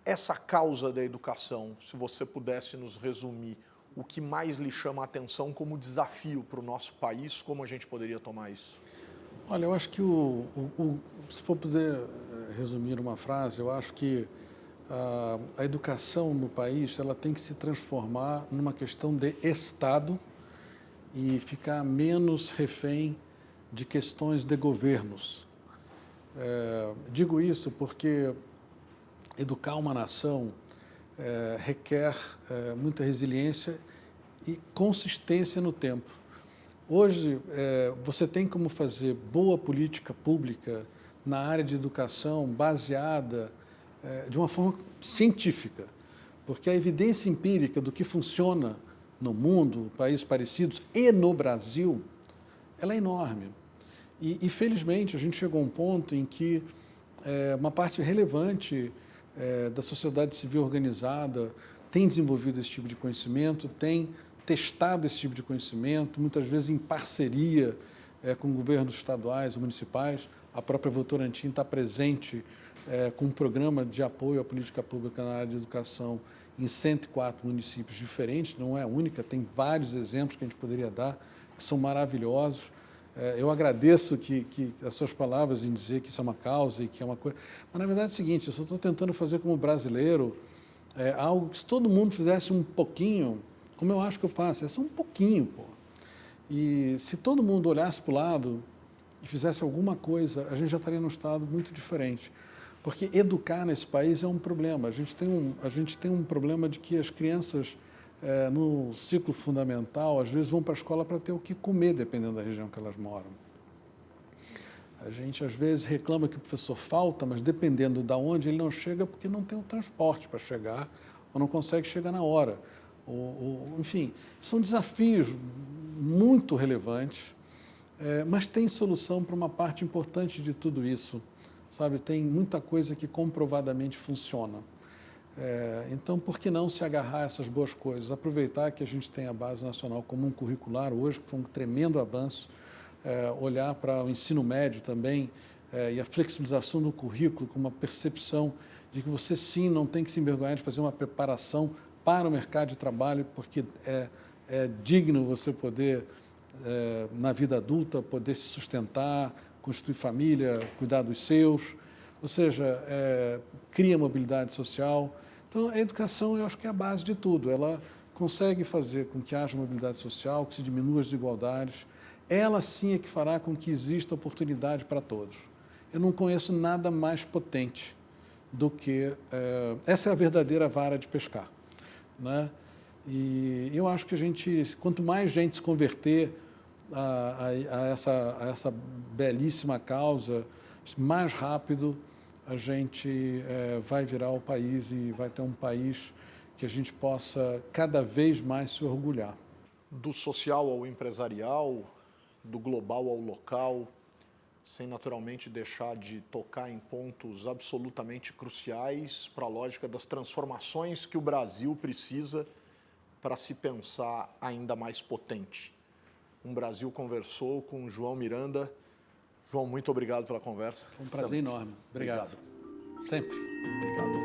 Essa causa da educação, se você pudesse nos resumir, o que mais lhe chama a atenção como desafio para o nosso país, como a gente poderia tomar isso?
Olha, eu acho que se for poder resumir uma frase, eu acho que a educação no país ela tem que se transformar numa questão de Estado e ficar menos refém de questões de governos. Digo isso porque educar uma nação requer muita resiliência e consistência no tempo. Hoje, você tem como fazer boa política pública na área de educação baseada de uma forma científica, porque a evidência empírica do que funciona no mundo, países parecidos e no Brasil, ela é enorme. E felizmente, a gente chegou a um ponto em que uma parte relevante da sociedade civil organizada tem desenvolvido esse tipo de conhecimento, tem testado esse tipo de conhecimento, muitas vezes em parceria com governos estaduais, municipais. A própria Votorantim está presente com um programa de apoio à política pública na área de educação em 104 municípios diferentes, não é a única, tem vários exemplos que a gente poderia dar, que são maravilhosos. Eu agradeço que as suas palavras em dizer que isso é uma causa e que é uma coisa, mas na verdade é o seguinte, eu só estou tentando fazer como brasileiro algo que se todo mundo fizesse um pouquinho, como eu acho que eu faço, é só um pouquinho, pô. E se todo mundo olhasse para o lado e fizesse alguma coisa, a gente já estaria num estado muito diferente. Porque educar nesse país é um problema. A gente tem um problema de que as crianças, no ciclo fundamental, às vezes vão para a escola para ter o que comer, dependendo da região que elas moram. A gente, às vezes, reclama que o professor falta, mas dependendo de onde, ele não chega porque não tem o transporte para chegar ou não consegue chegar na hora. Enfim, são desafios muito relevantes, mas tem solução para uma parte importante de tudo isso, sabe? Tem muita coisa que comprovadamente funciona. Então, por que não se agarrar a essas boas coisas? Aproveitar que a gente tem a Base Nacional Comum Curricular hoje, que foi um tremendo avanço, olhar para o ensino médio também e a flexibilização do currículo com uma percepção de que você, sim, não tem que se envergonhar de fazer uma preparação para o mercado de trabalho, porque é digno você poder, na vida adulta, poder se sustentar, constituir família, cuidar dos seus, ou seja, cria mobilidade social. Então, a educação, eu acho que é a base de tudo. Ela consegue fazer com que haja mobilidade social, que se diminua as desigualdades. Ela, sim, é que fará com que exista oportunidade para todos. Eu não conheço nada mais potente do que... essa é a verdadeira vara de pescar, né? E eu acho que quanto mais gente se converter a essa belíssima causa, mais rápido a gente vai virar o país e vai ter um país que a gente possa cada vez mais se orgulhar.
Do social ao empresarial, do global ao local, sem naturalmente deixar de tocar em pontos absolutamente cruciais para a lógica das transformações que o Brasil precisa para se pensar ainda mais potente. Brasil conversou com João Miranda. João, muito obrigado pela conversa.
Foi um prazer enorme. Obrigado. Sempre.
Obrigado.